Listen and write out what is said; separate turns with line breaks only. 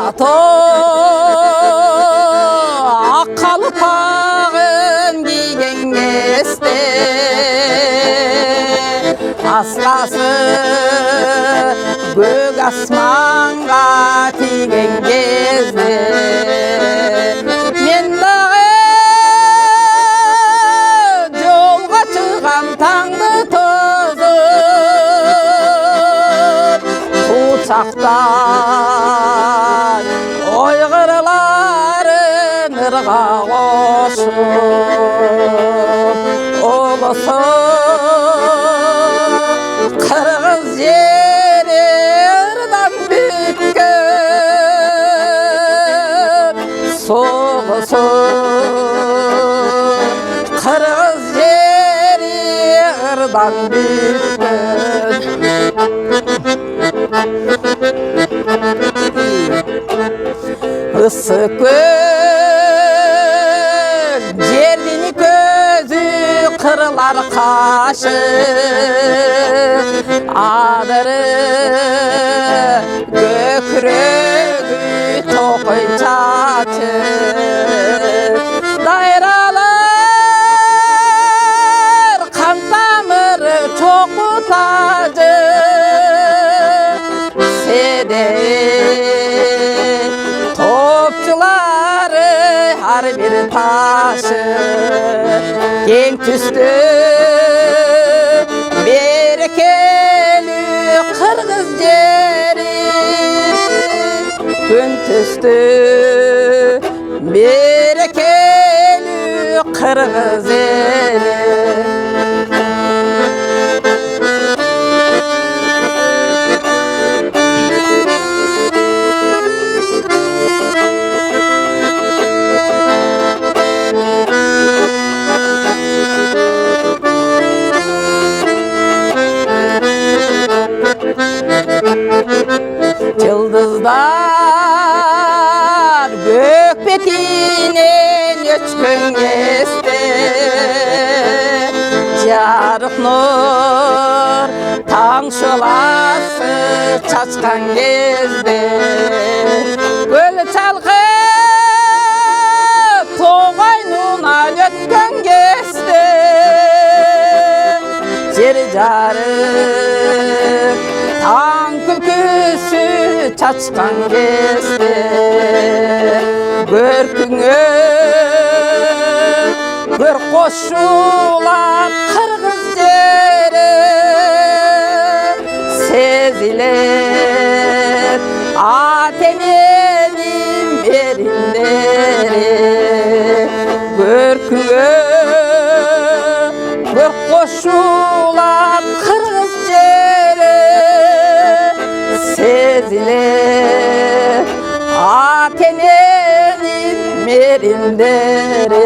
ато аққалпағын киген кезде асласы көк асманға тиген кезде мен дағы жолға шығам таңды тозып құшақтан ойғырларын ырға қосып ұлысы қырғыз жері ырдан бүккен соғысы қырғыз жері ырдан бүккен ыссы көл жердің көзі қырлар қашып адыры көкірегі тоқой чачып дайралар қан тамыры чоқу тажы седе топчылары ар бир ташы кең түсті берекелі қырғыз жері күн түсті берекелі қырғыз елі Yıldızlar gök betinen göçkün kesti Jarık nur taң şolası çaçkan kezde Göl çalkıp toğay nunal ötken kesti Jeri jarık taң күлкісі чачқан кезде көркіңе бір қосшулап қырғыз жері сезілер ата-ененің беріндері көркіңе бір қосшулап қырғыз жері sezilir ata-enenің merindері